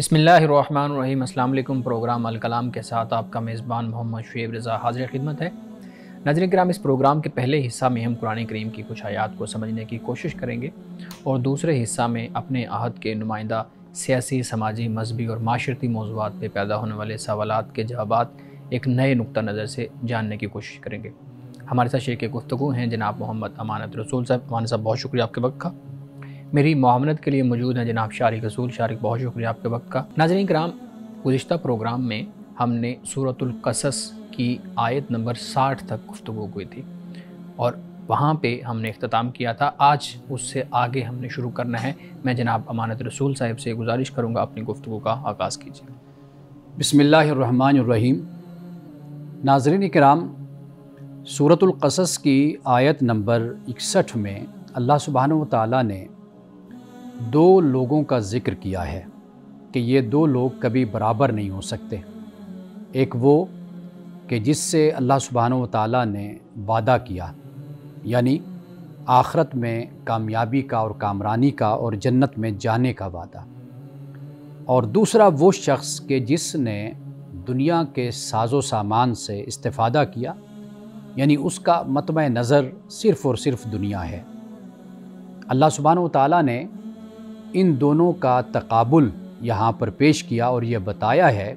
बिस्मिल्लाहिर्रहमानिर्रहीम। अस्सलाम वालेकुम। प्रोग्राम अल कलाम के साथ आपका मेज़बान मोहम्मद शुएब रज़ा हाज़िर खिदमत है। नाज़रीन किराम, इस प्रोग्राम के पहले हिस्सा में हम कुरान करीम की कुछ आयात को समझने की कोशिश करेंगे और दूसरे हिस्सा में अपने अहद के नुमाइंदा सियासी, समाजी, मजहबी और माशरती मौज़ूआत पे पैदा होने वाले सवालात के जवाबात एक नए नुक्ता नज़र से जानने की कोशिश करेंगे। हमारे साथ शेख गुफ्तगू हैं जनाब मोहम्मद अमानत रसूल साहब। अमानत साहब, बहुत शुक्रिया आपके वक्त का। मेरी मुआवनत के लिए मौजूद हैं जनाब शारिक रसूल। शारिक, बहुत शुक्रिया आपके वक्त का। नाज़रीन किराम, गुज़िश्ता प्रोग्राम में हमने सूरतुल क़सस की आयत नंबर 60 तक गुफ्तगू हुई थी और वहाँ पे हमने इख्तिताम किया था। आज उससे आगे हमने शुरू करना है। मैं जनाब अमानत रसूल साहिब से गुजारिश करूँगा अपनी गुफ्तगू का आगाज़ कीजिए। बिस्मिल्लाहिर्रहमानिर्रहीम। नाज़रीन किराम, सूरतुल क़सस की आयत नंबर 61 में अल्लाह सुब्हानहु व तआला ने दो लोगों का ज़िक्र किया है कि ये दो लोग कभी बराबर नहीं हो सकते। एक वो कि जिससे अल्लाह सुब्हानहु व तआला ने वादा किया, यानी आखिरत में कामयाबी का और कामरानी का और जन्नत में जाने का वादा, और दूसरा वो शख्स के जिसने दुनिया के साजो सामान से इस्तिफ़ादा किया, यानी उसका मतबा नज़र सिर्फ़ और सिर्फ दुनिया है। अल्लाह सुब्हानहु व तआला ने इन दोनों का तकाबुल यहाँ पर पेश किया और यह बताया है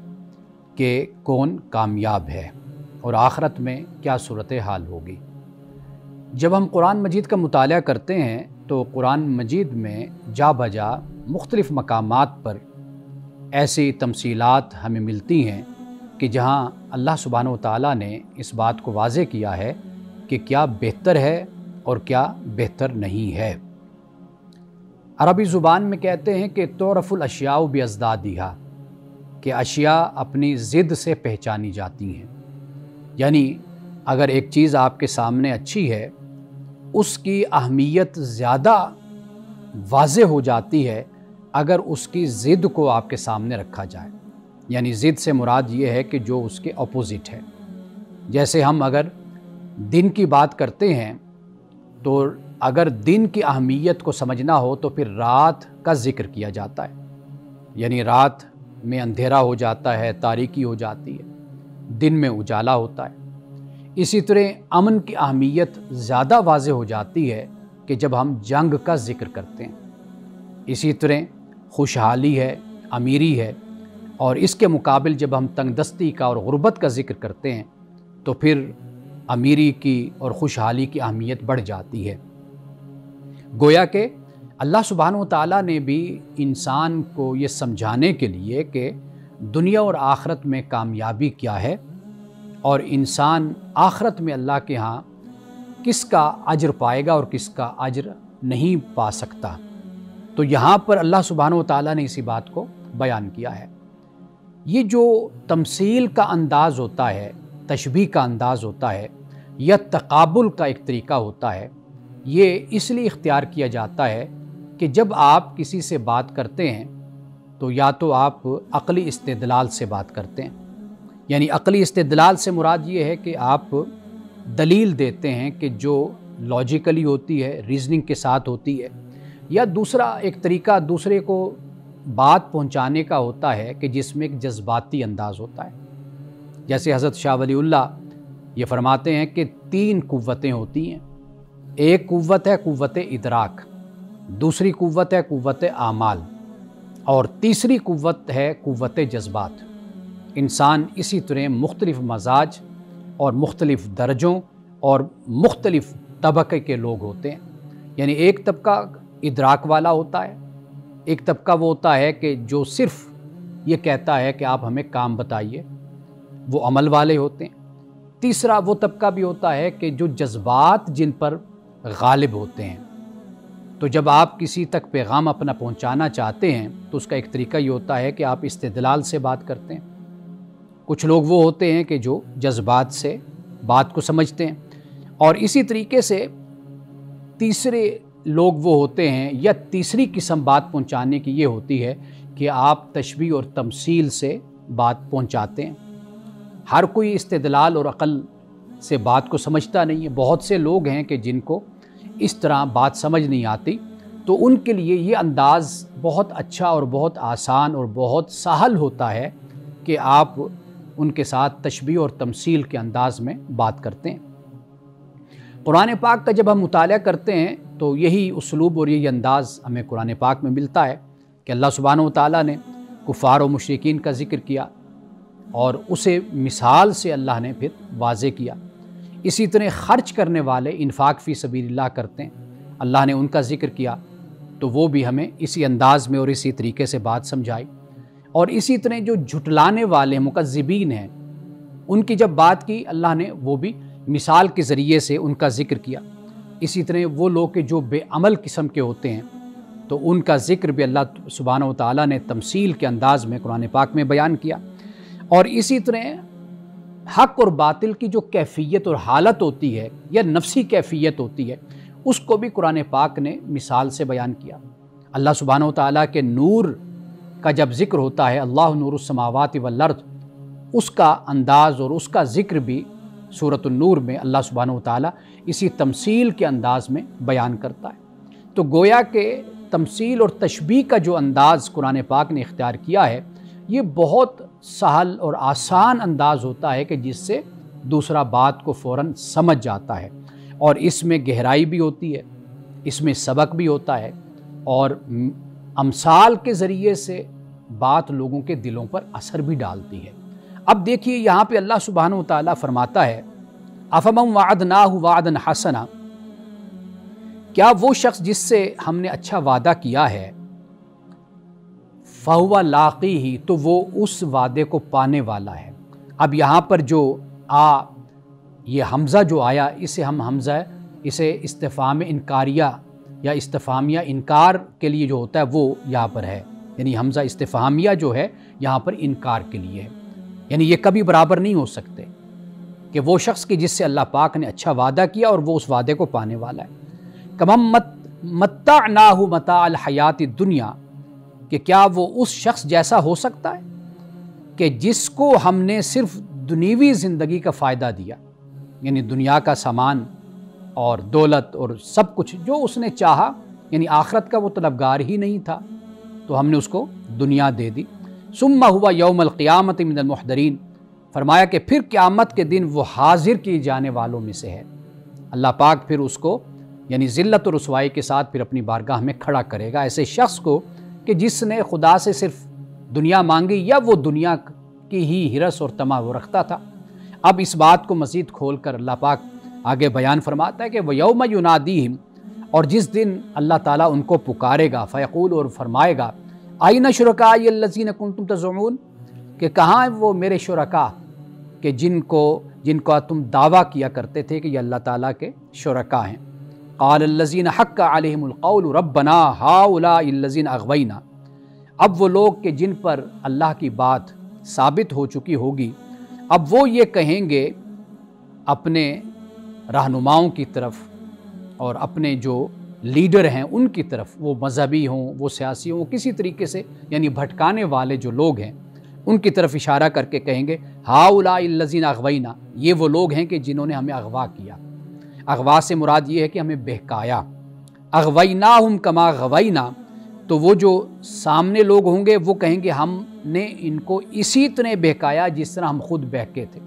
कि कौन कामयाब है और आखिरत में क्या सूरत हाल होगी। जब हम कुरान मजीद का मुताला करते हैं तो कुरान मजीद में जा बजा मुख्तलिफ़ मकामात पर ऐसी तमसीलात हमें मिलती हैं कि जहाँ अल्लाह सुब्हानहु व तआला ने इस बात को वाज़े किया है कि क्या बेहतर है और क्या बेहतर नहीं है। अरबी ज़ुबान में कहते हैं कि तोरफ़ुल अशियाउ बिअज़दादिहा, कि अशिया अपनी ज़िद से पहचानी जाती हैं। यानी अगर एक चीज़ आपके सामने अच्छी है, उसकी अहमियत ज़्यादा वाज़े हो जाती है अगर उसकी ज़िद को आपके सामने रखा जाए। यानी ज़िद से मुराद ये है कि जो उसके अपोज़िट है। जैसे हम अगर दिन की बात करते हैं तो अगर दिन की अहमियत को समझना हो तो फिर रात का ज़िक्र किया जाता है। यानी रात में अंधेरा हो जाता है, तारीकी हो जाती है, दिन में उजाला होता है। इसी तरह अमन की अहमियत ज़्यादा वाज़े हो जाती है कि जब हम जंग का ज़िक्र करते हैं। इसी तरह खुशहाली है, अमीरी है, और इसके मुकाबिल जब हम तंगदस्ती का और गुर्बत का ज़िक्र करते हैं तो फिर अमीरी की और खुशहाली की अहमियत बढ़ जाती है। गोया कि अल्लाह सुब्हानहु व तआला ने भी इंसान को ये समझाने के लिए कि दुनिया और आखिरत में कामयाबी क्या है और इंसान आखिरत में अल्लाह के यहाँ किसका अजर पाएगा और किसका अजर नहीं पा सकता, तो यहाँ पर अल्लाह सुब्हानहु व तआला ने इसी बात को बयान किया है। ये जो तमसील का अंदाज़ होता है, तशबीह का अंदाज़ होता है, या तकाबुल का एक तरीका होता है, ये इसलिए इख्तियार किया जाता है कि जब आप किसी से बात करते हैं तो या तो आप अक़ली इस्तिदलाल से बात करते हैं। यानी अक़ली इस्तिदलाल से मुराद ये है कि आप दलील देते हैं कि जो लॉजिकली होती है, रीज़निंग के साथ होती है, या दूसरा एक तरीका दूसरे को बात पहुंचाने का होता है कि जिसमें एक जज्बाती अंदाज़ होता है। जैसे हज़रत शाह वलीउल्लाह ये फरमाते हैं कि 3 कुव्वतें होती हैं। एक कुव्वत है कुव्वत इदराक, दूसरी कुव्वत है कुव्वत आमाल, और तीसरी कुव्वत है कुव्वत जज्बात। इंसान इसी तरह मुख्तलिफ़ मजाज और मुख्तलिफ़ दर्जों और मुख्तलिफ़ तबक़े के लोग होते हैं। यानी एक तबका इदराक वाला होता है, एक तबका वो होता है कि जो सिर्फ़ ये कहता है कि आप हमें काम बताइए, वो अमल वाले होते हैं। तीसरा वो तबका भी होता है कि जो जज्बात जिन पर गालिब होते हैं। तो जब आप किसी तक पैगाम अपना पहुंचाना चाहते हैं तो उसका एक तरीका ये होता है कि आप इस्तिदलाल से बात करते हैं। कुछ लोग वो होते हैं कि जो जज्बात से बात को समझते हैं, और इसी तरीके से तीसरे लोग वो होते हैं, या तीसरी किस्म बात पहुंचाने की ये होती है कि आप तशबीह और तमसील से बात पहुंचाते हैं। हर कोई इस्तिदलाल और अक़ल से बात को समझता नहीं है। बहुत से लोग हैं कि जिनको इस तरह बात समझ नहीं आती, तो उनके लिए ये अंदाज़ बहुत अच्छा और बहुत आसान और बहुत सहल होता है कि आप उनके साथ तशबीह और तमसील के अंदाज़ में बात करते हैं। कुरान पाक का जब हम मुताला करते हैं तो यही उसलूब और यही अंदाज़ हमें कुरान पाक में मिलता है कि अल्लाह सुब्हानहु व तआला ने कुफ़ार और मुशरिकीन का ज़िक्र किया और उसे मिसाल से अल्लाह ने फिर वाज़े किया। इसी तरह ख़र्च करने वाले इन्फ़ाक़ फ़ी सबीलिल्लाह करते हैं, अल्लाह ने उनका ज़िक्र किया तो वो भी हमें इसी अंदाज़ में और इसी तरीके से बात समझाई। और इसी तरह जो झुटलाने वाले मुकज़्ज़िबीन हैं उनकी जब बात की अल्लाह ने वो भी मिसाल के ज़रिए से उनका ज़िक्र किया। इसी तरह वो लोग के जो बेअमल किस्म के होते हैं तो उनका ज़िक्र भी अल्लाह सुब्हानहु व तआला ने तमसील के अंदाज़ में कुरान पाक में बयान किया। और इसी तरह हक़ और बातिल की जो कैफ़ियत और हालत होती है या नफ्सी कैफ़ियत होती है उसको भी कुरान पाक ने मिसाल से बयान किया। अल्लाह सुब्हानहु व तआला के नूर का जब ज़िक्र होता है, अल्लाह नूरुस समावाति वल अर्द, उसका अंदाज़ और उसका ज़िक्र भी सूरतुन नूर में अल्लाह सुब्हानहु व तआला इसी तमसील के अंदाज़ में बयान करता है। तो गोया के तमसील और तशबीह का जो अंदाज़ कुरान पाक ने इख्तियार किया है ये बहुत सहल और आसान अंदाज़ होता है कि जिससे दूसरा बात को फ़ौरन समझ जाता है और इसमें गहराई भी होती है, इसमें सबक भी होता है और अमसाल के ज़रिए से बात लोगों के दिलों पर असर भी डालती है। अब देखिए यहाँ पे अल्लाह सुब्हानहु व तआला फरमाता है अफ़मन वअदनाहु वअदन हसना, क्या वो शख्स जिससे हमने अच्छा वादा किया है फ़हुवा लाक़ीही, तो वो उस वादे को पाने वाला है। अब यहाँ पर जो ये हमज़ा जो आया इसे हम हमज़ा इसे इस्तिफ़ाम इनकारिया या इस्तिफ़ामिया इनकार के लिए जो होता है वो यहाँ पर है, यानी हमज़ा इस्तिफ़ामिया जो है यहाँ पर इनकार के लिए है, यानी ये कभी बराबर नहीं हो सकते कि वो शख्स की जिससे अल्लाह पाक ने अच्छा वादा किया और वो उस वादे को पाने वाला है। कमम मत्तानाहु मताअल हयाति दुनिया, कि क्या वो उस शख्स जैसा हो सकता है कि जिसको हमने सिर्फ दुनियावी ज़िंदगी का फ़ायदा दिया, यानी दुनिया का सामान और दौलत और सब कुछ जो उसने चाहा, यानी आखिरत का वो तलबगार ही नहीं था तो हमने उसको दुनिया दे दी। सुम्मा हुवा यौमल क़ियामत मिनल मुहदरीन, फरमाया कि फिर क़यामत के दिन वो हाजिर किए जाने वालों में से है। अल्लाह पाक फिर उसको यानी ज़िल्लत और रुसवाई के साथ फिर अपनी बारगाह में खड़ा करेगा ऐसे शख्स को कि जिसने खुदा से सिर्फ दुनिया मांगी या वो दुनिया की ही हिरस और तमा वो रखता था। अब इस बात को मज़ीद खोल कर अल्लाह पाक आगे बयान फरमाता है कि वह यौम युनादीहिम, और जिस दिन अल्लाह ताला उनको पुकारेगा, फ़यक़ूल और फरमाएगा आइना शुरकाई अल्लज़ीना कुंतुम तज़उमून, कि कहाँ है वो मेरे शुरका कि जिनको तुम दावा किया करते थे कि ये अल्लाह ताला के शुरका हैं। क़ाल अल्लज़ीना हक़्क़ अलैहिमुल क़ौलु रब्बना हाउलाइ अल्लज़ीना अग़वैना, अब वो लोग कि जिन पर अल्लाह की बात साबित हो चुकी होगी, अब वो ये कहेंगे अपने रहनुमाओं की तरफ और अपने जो लीडर हैं उनकी तरफ, वो मजहबी हों, वो सियासी हों, किसी तरीके से यानी भटकाने वाले जो लोग हैं उनकी तरफ इशारा करके कहेंगे हाउलाइ अल्लज़ीना अग़वैना, ये वो लोग हैं कि जिन्होंने हमें अगवा किया। अगवा से मुराद ये है कि हमें बहकाया। अग़वैनाहुम कमा गवैना, तो वो जो सामने लोग होंगे वो कहेंगे हमने इनको इसी तरह बहकाया जिस तरह हम खुद बहके थे।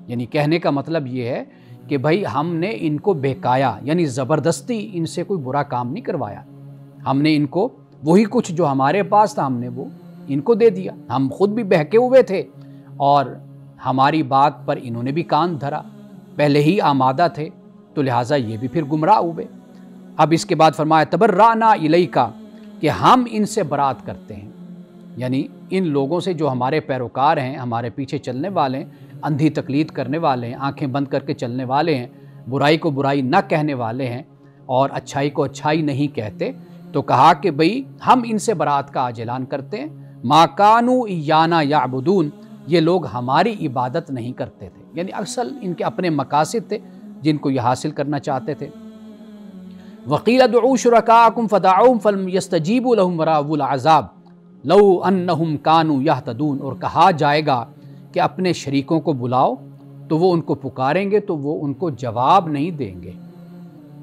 यानी कहने का मतलब ये है कि भाई हमने इनको बहकाया, यानी ज़बरदस्ती इनसे कोई बुरा काम नहीं करवाया, हमने इनको वही कुछ जो हमारे पास था हमने वो इनको दे दिया। हम खुद भी बहके हुए थे और हमारी बात पर इन्होंने भी कान धरा, पहले ही आमादा थे, तो लिहाजा ये भी फिर गुमराह हुए। अब इसके बाद फरमाया तबर्राना इलैका, कि हम इनसे बरात करते हैं, यानी इन लोगों से जो हमारे पैरोकार हैं, हमारे पीछे चलने वाले हैं, अंधी तकलीद करने वाले हैं, आंखें बंद करके चलने वाले हैं, बुराई को बुराई न कहने वाले हैं और अच्छाई को अच्छाई नहीं कहते, तो कहा कि भाई हम इनसे बरात का आज ऐलान करते हैं। मा कानू इयाना याबुदून, ये लोग हमारी इबादत नहीं करते थे, यानी अक्सर इनके अपने मकासिद थे जिनको ये हासिल करना चाहते थे। वक़ील दुऊ शुरकाकुम फदअूहुम फलम यस्तजीबू लहुम वराउल अज़ाब लौ अन्नहुम कानू यहतदून, और कहा जाएगा कि अपने शरीकों को बुलाओ तो वो उनको पुकारेंगे तो वो उनको जवाब नहीं देंगे।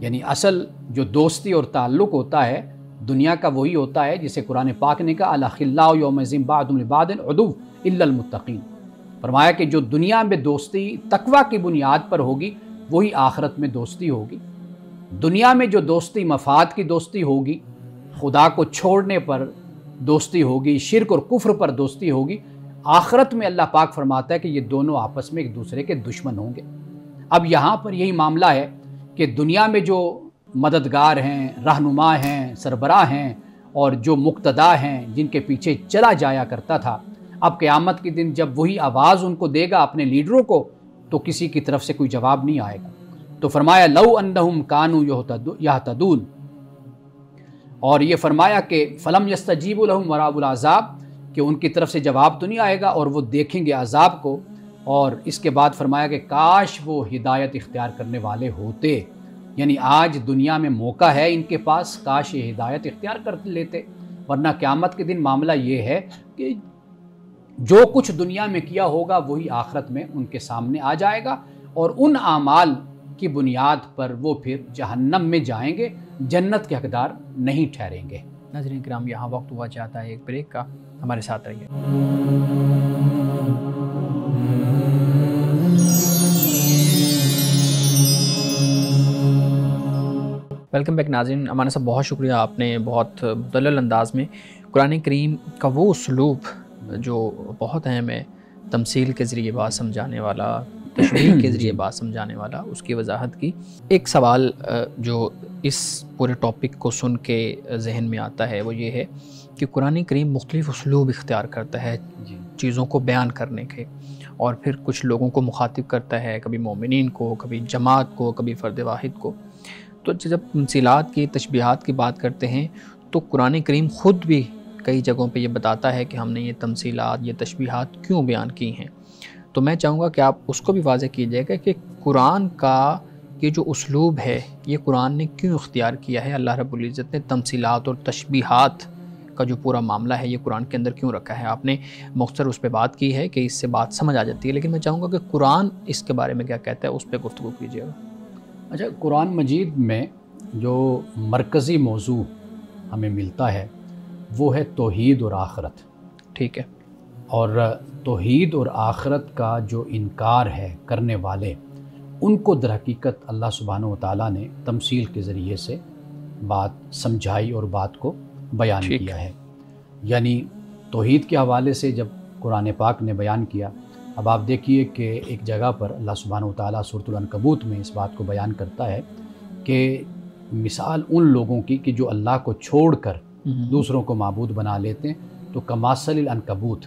यानी असल जो दोस्ती और ताल्लुक़ होता है दुनिया का वही होता है जिसे कुरान पाक ने कहा अल-अखिल्लाउ यौमइज़िन बादुहुम लिबादिन उदुव्व इल्लल मुत्तक़ीन। फरमाया कि जो दुनिया में दोस्ती तकवा की बुनियाद पर होगी वही आखिरत में दोस्ती होगी। दुनिया में जो दोस्ती मफाद की दोस्ती होगी, खुदा को छोड़ने पर दोस्ती होगी, शिर्क और कुफ्र पर दोस्ती होगी, आखिरत में अल्लाह पाक फरमाता है कि ये दोनों आपस में एक दूसरे के दुश्मन होंगे। अब यहाँ पर यही मामला है कि दुनिया में जो मददगार हैं, रहनुमा हैं, सरबराह हैं और जो मुक्तदा हैं, जिनके पीछे चला जाया करता था, अब क़यामत के दिन जब वही आवाज़ उनको देगा अपने लीडरों को, तो किसी की तरफ से कोई जवाब नहीं आएगा। तो फरमाया लौ अन्नहुम कानू यहतदून, और ये फरमाया कि फ़लम यस्तजीबु लहुम वराउल अज़ाब, कि उनकी तरफ से जवाब तो नहीं आएगा और वो देखेंगे अज़ाब को। और इसके बाद फरमाया कि काश वो हिदायत इख्तियार करने वाले होते, यानी आज दुनिया में मौका है इनके पास, काश ये हिदायत इख्तियार कर लेते, वरना क़यामत के दिन मामला ये है कि जो कुछ दुनिया में किया होगा वही आखिरत में उनके सामने आ जाएगा और उन आमाल की बुनियाद पर वो फिर जहन्नम में जाएंगे, जन्नत के हकदार नहीं ठहरेंगे। नाज़रीन किराम, यहाँ वक्त हुआ चाहता है एक ब्रेक का, हमारे साथ रहिए। वेलकम बैक नाज़रीन। अमाना साहब, बहुत शुक्रिया, आपने बहुत मुदल्लल अंदाज में कुरान करीम का वो उसलूब जो बहुत अहम है, तमसील के ज़रिए बात समझाने वाला, तशबीह के ज़रिए बात समझाने वाला, उसकी वजाहत की। एक सवाल जो इस पूरे टॉपिक को सुन के जहन में आता है वो ये है कि कुरान करीम मुख्तलिफ़ उसलूब इख्तियार करता है चीज़ों को बयान करने के, और फिर कुछ लोगों को मुखातिब करता है, कभी मोमिनीन को, कभी जमात को, कभी फ़र्द वाहिद को। तो जब तमसीलात की, तशबीहात की बात करते हैं तो कुरान करीम ख़ुद भी कई जगहों पे ये बताता है कि हमने ये तमसीलात, ये तशबीहात क्यों बयान की हैं। तो मैं चाहूँगा कि आप उसको भी वाज़ेह कीजिएगा कि कुरान का ये जो उसलूब है, ये कुरान ने क्यों इख्तियार किया है, अल्लाह रब्बुल इज़्ज़त ने तमसीलात और तशबीहात का जो पूरा मामला है ये कुरान के अंदर क्यों रखा है। आपने मुख्तसर उस पर बात की है कि इससे बात समझ आ जाती है, लेकिन मैं चाहूँगा कि कुरान इसके बारे में क्या कहता है, उस पर गुफ्तगू कीजिएगा। अच्छा, कुरान मजीद में जो मरकज़ी मौजू हमें मिलता है वो है तौहीद और आखिरत। ठीक है। और तौहीद और आखिरत का जो इनकार है करने वाले, उनको दर हकीकत अल्लाह सुब्हानहू व तआला ने तमसील के ज़रिए से बात समझाई और बात को बयान किया है। यानी तौहीद के हवाले से जब कुरान पाक ने बयान किया, अब आप देखिए कि एक जगह पर अल्लाह सुब्हानहू व तआला सूरतुल अनकबूत में इस बात को बयान करता है कि मिसाल उन लोगों की कि जो अल्लाह को छोड़कर दूसरों को माबूद बना लेते हैं, तो कमासलिल अनकबूत,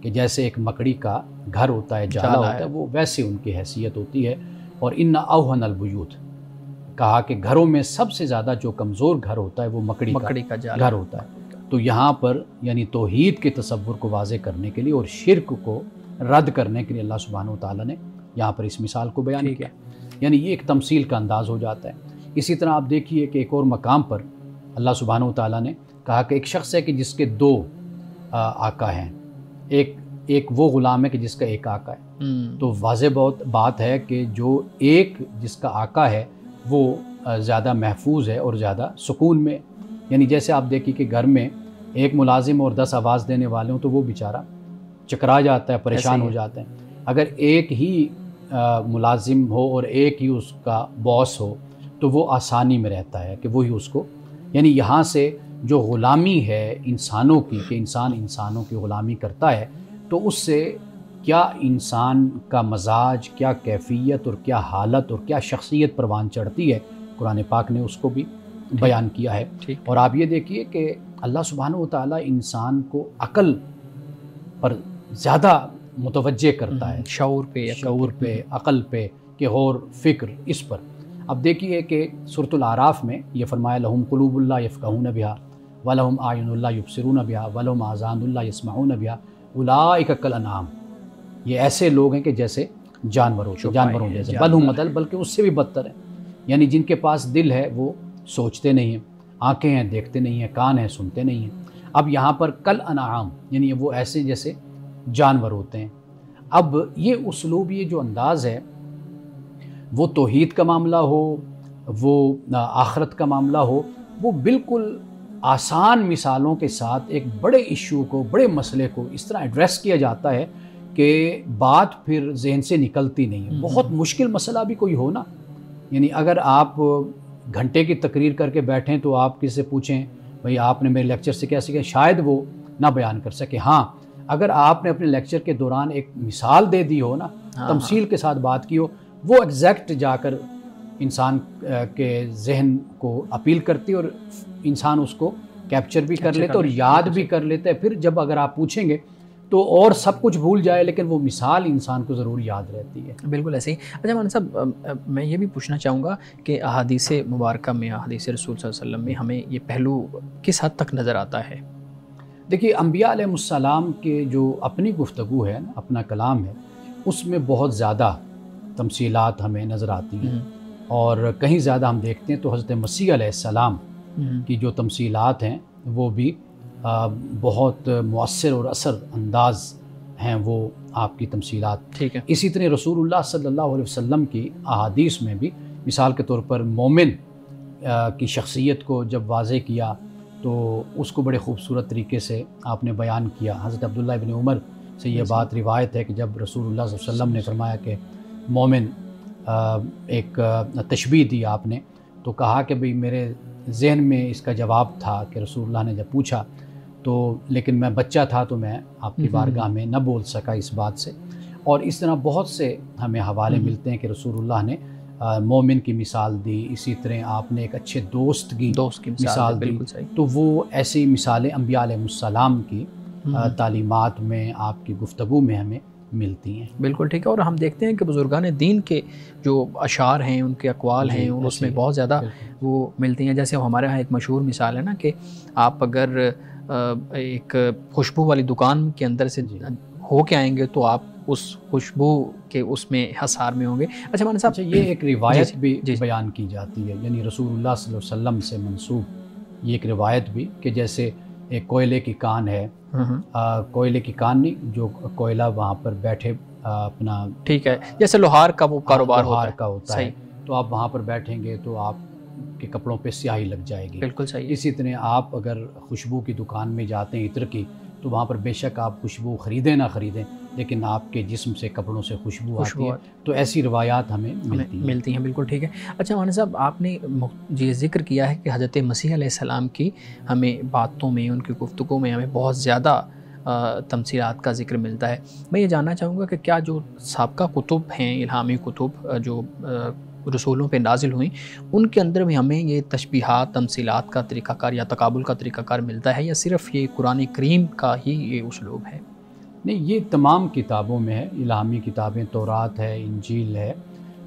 कि जैसे एक मकड़ी का घर होता है, जाला होता है, वो वैसे उनकी हैसियत होती है। और इन्ना अवहनल बुयूत, कहा कि घरों में सबसे ज़्यादा जो कमज़ोर घर होता है वो मकड़ी का घर होता है। तो यहाँ पर यानी तौहीद के तसव्वुर को वाज़े करने के लिए और शिर्क को रद्द करने के लिए अल्लाह सुब्हानहू व तआला ने यहाँ पर इस मिसाल को बयान किया। यानी ये एक तमसील का अंदाज़ हो जाता है। इसी तरह आप देखिए कि एक और मकाम पर अल्लाह सुब्हानहू व तआला ने कहा कि एक शख्स है कि जिसके दो आका हैं, एक वो ग़ुलाम है कि जिसका एक आका है। तो वाज़े बहुत बात है कि जो एक जिसका आका है वो ज़्यादा महफूज है और ज़्यादा सुकून में। यानी जैसे आप देखिए कि घर में एक मुलाजिम और 10 आवाज़ देने वाले हों तो वो बेचारा चकरा जाता है, परेशान हो जाते हैं। अगर एक ही मुलाजिम हो और एक ही उसका बॉस हो तो वो आसानी में रहता है कि वही उसको, यानी यहाँ से जो ग़ुलामी है इंसानों की, कि इंसान इंसानों की ग़ुलामी करता है, तो उससे क्या इंसान का मजाज, क्या कैफियत और क्या हालत और क्या शख्सियत परवान चढ़ती है, कुरान पाक ने उसको भी बयान किया है। और आप ये देखिए कि अल्लाह सुब्हानहू व तआला इंसान को अक़ल पर ज़्यादा मुतवज्जे करता है, शऊर पे, अक़ल पे, कि गौर फ़िक्र इस पर। अब देखिए कि सूरतुल आराफ में ये फरमाया लहुम कुलूबुन ला यफ़क़हून बिहा व लहुम आयुनुन ला युबसिरून बिहा व लहुम आज़ानुन ला यस्मऊन बिहा उलाइका कल अनआम। ये ऐसे लोग हैं कि जैसे जानवरों जैसे, बल हुम अदल, बल्कि उससे भी बदतर है। यानी जिनके पास दिल है वो सोचते नहीं हैं, आँखें हैं देखते नहीं हैं, कान हैं सुनते नहीं हैं। अब यहाँ पर कल अनआम यानी वो ऐसे जैसे जानवर होते हैं। अब ये उसलूब, ये जो अंदाज़ है, वो तौहीद का मामला हो, वो आखिरत का मामला हो, वो बिल्कुल आसान मिसालों के साथ एक बड़े इशू को, बड़े मसले को इस तरह एड्रेस किया जाता है कि बात फिर जहन से निकलती नहीं है। बहुत मुश्किल मसला भी कोई हो ना, यानी अगर आप घंटे की तकरीर करके बैठें तो आप किसी से पूछें भाई आपने मेरे लेक्चर से क्या सीखा, शायद वो ना बयान कर सके। हाँ, अगर आपने अपने लेक्चर के दौरान एक मिसाल दे दी हो ना, तमसील के साथ बात की हो, वो एग्जैक्ट जाकर इंसान के जहन को अपील करती है और इंसान उसको कैप्चर भी कर लेते और याद भी कर लेते हैं। फिर जब अगर आप पूछेंगे तो और सब कुछ भूल जाए, लेकिन वो मिसाल इंसान को ज़रूर याद रहती है। बिल्कुल ऐसे ही। अच्छा मौलाना साहब, मैं ये भी पूछना चाहूँगा कि अहादीस मुबारक में, अहादीस रसूल सल्लल्लाहु अलैहि वसल्लम में हमें ये पहलू किस हद तक नज़र आता है? देखिए, अंबिया अलैहिस्सलाम के जो अपनी गुफ्तगू है, अपना कलाम है, उसमें बहुत ज़्यादा तमसीलात हमें नज़र आती हैं और कहीं ज़्यादा हम देखते हैं तो हज़रत मसीह अलैहिस्सलाम की जो तमसीलात हैं वो भी बहुत मुअस्सिर और असर अंदाज हैं वो आपकी तमसीलात। ठीक है। इसी तरह रसूलुल्लाह सल्लल्लाहु अलैहि वसल्लम की अहादीस में भी मिसाल के तौर पर मोमिन की शख्सियत को जब वाज़े किया तो उसको बड़े ख़ूबसूरत तरीके से आपने बयान किया। हज़रत अब्दुल्लाह इब्न उमर से ये बात रिवायत है कि जब रसूलुल्लाह सल्लल्लाहु अलैहि वसल्लम ने फरमाया कि मोमिन, एक तशबीह दी आपने, तो कहा कि भाई मेरे जहन में इसका जवाब था कि रसूलुल्लाह ने जब पूछा तो, लेकिन मैं बच्चा था तो मैं आपकी बारगाह में न बोल सका इस बात से। और इस तरह बहुत से हमें हवाले मिलते हैं कि रसूलुल्लाह ने मोमिन की मिसाल दी। इसी तरह आपने एक अच्छे दोस्त की मिसाल दी। तो वो ऐसी मिसालें अंबिया अलैहिस्सलाम की तालीमात में, आपकी गुफ्तगू में हमें मिलती हैं। बिल्कुल ठीक है। और हम देखते हैं कि बुजुर्गान दीन के जो अशार हैं, उनके अक़वाल हैं, उसमें बहुत ज़्यादा वो मिलती हैं। जैसे हमारे यहाँ एक मशहूर मिसाल है ना कि आप अगर एक खुशबू वाली दुकान के अंदर से हो के आएंगे तो आप उस खुशबू के उसमें हसार में होंगे। अच्छा मौलाना साहब, ये एक रिवायत भी बयान की जाती है, यानी रसूलुल्लाह सल्लल्लाहु अलैहि वसल्लम से मंसूब ये एक रिवायत भी, कि जैसे एक कोयले की कान है, कोयले की कान नहीं, जो कोयला वहाँ पर बैठे अपना, ठीक है, जैसे लोहार का वो कारोबार होता है, तो आप वहाँ पर बैठेंगे तो आपके कपड़ों पे स्याही लग जाएगी। बिल्कुल सही। इसी तरह आप अगर खुशबू की दुकान में जाते हैं, इत्र की, तो वहाँ पर बेशक आप खुशबू ख़रीदें ना ख़रीदें, लेकिन आपके जिस्म से, कपड़ों से खुशबू आती है। तो ऐसी रवायात हमें मिलती हैं। बिल्कुल ठीक है। अच्छा मौलाना साहब, आपने ये ज़िक्र किया है कि हज़रत मसीह अलैहिस्सलाम की हमें बातों में, उनकी गुफ्तगू में हमें बहुत ज़्यादा तमसीलात का ज़िक्र मिलता है। मैं ये जानना चाहूँगा कि क्या जो साबका कुतुब हैं, इल्हामी कुतुब जो रसूलों पे नाजिल हुई, उनके अंदर भी हमें ये तशबीहात, तमसीलात का तरीक़ाकार या तकाबुल का तरीक़ाकार मिलता है, या सिर्फ़ ये कुरान करीम का ही ये उसलूब है? नहीं, ये तमाम किताबों में है। इल्हामी किताबें तौरात है, इंजील है,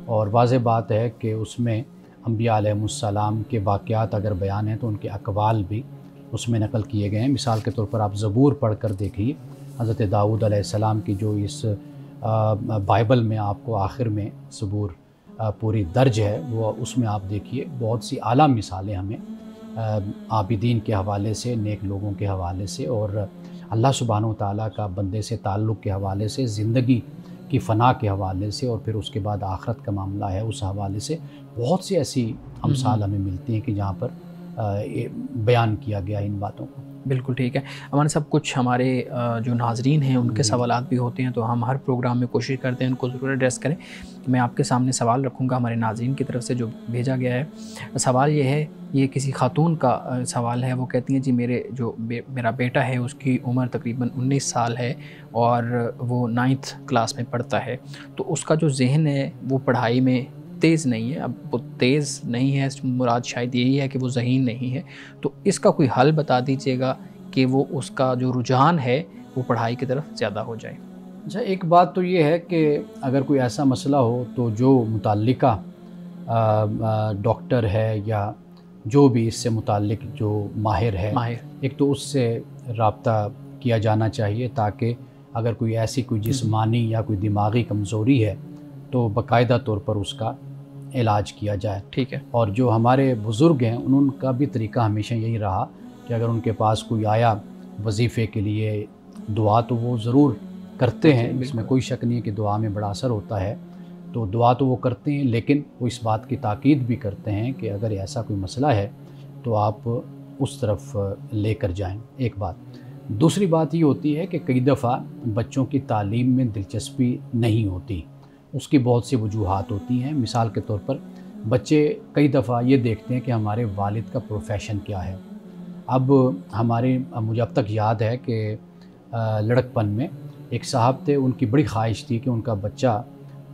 और वाज़ेह बात है कि उसमें अंबिया अलैहिस्सलाम के वाक़यात अगर बयान हैं तो उनके अक़वाल भी उसमें नकल किए गए हैं। मिसाल के तौर पर आप ज़बूर पढ़ कर देखिए, हज़रत दाऊद अलैहिस्सलाम की जो इस बाइबल में आपको आखिर में ज़बूर पूरी दर्ज है, वो उसमें आप देखिए बहुत सी आला मिसालें हमें आबिदीन के हवाले से, नेक लोगों के हवाले से, और अल्लाह सुब्हानहू तआला का बंदे से ताल्लुक़ के हवाले से, ज़िंदगी की फ़ना के हवाले से, और फिर उसके बाद आखरत का मामला है उस हवाले से बहुत सी ऐसी अमसाल हमें मिलती हैं कि जहाँ पर बयान किया गया इन बातों को। बिल्कुल ठीक है। हमारे सब कुछ हमारे जो नाज़रीन हैं उनके सवालात भी होते हैं, तो हम हर प्रोग्राम में कोशिश करते हैं उनको ज़रूर एड्रेस करें। मैं आपके सामने सवाल रखूँगा हमारे नाज़रीन की तरफ से जो भेजा गया है। सवाल ये है, ये किसी खातून का सवाल है। वो कहती हैं जी मेरा बेटा है, उसकी उम्र तकरीबन 19 साल है और वो 9th क्लास में पढ़ता है, तो उसका जो ज़हन है वो पढ़ाई में तेज़ नहीं है। अब वो तेज़ नहीं है, मुराद शायद यही है कि वो ज़हीन नहीं है। तो इसका कोई हल बता दीजिएगा कि वो उसका जो रुझान है वो पढ़ाई की तरफ ज़्यादा हो जाए। अच्छा, एक बात तो ये है कि अगर कोई ऐसा मसला हो तो जो मुताल्लिका डॉक्टर है या जो भी इससे मुताल्लिक जो माहिर है, एक तो उससे रब्ता किया जाना चाहिए, ताकि अगर कोई ऐसी कोई जिस्मानी या कोई दिमागी कमज़ोरी है तो बाकायदा तौर पर उसका इलाज किया जाए। ठीक है। और जो हमारे बुज़ुर्ग हैं उनका भी तरीका हमेशा यही रहा कि अगर उनके पास कोई आया वजीफ़े के लिए, दुआ तो वो ज़रूर करते हैं, इसमें कोई शक नहीं है कि दुआ में बड़ा असर होता है, तो दुआ तो वो करते हैं, लेकिन वो इस बात की ताकीद भी करते हैं कि अगर ऐसा कोई मसला है तो आप उस तरफ लेकर जाएं, एक बात। दूसरी बात ये होती है कि कई दफ़ा बच्चों की तालीम में दिलचस्पी नहीं होती, उसकी बहुत सी वजूहात होती हैं। मिसाल के तौर पर बच्चे कई दफ़ा ये देखते हैं कि हमारे वालिद का प्रोफेशन क्या है। अब मुझे अब तक याद है कि लड़कपन में एक साहब थे, उनकी बड़ी ख्वाहिश थी कि उनका बच्चा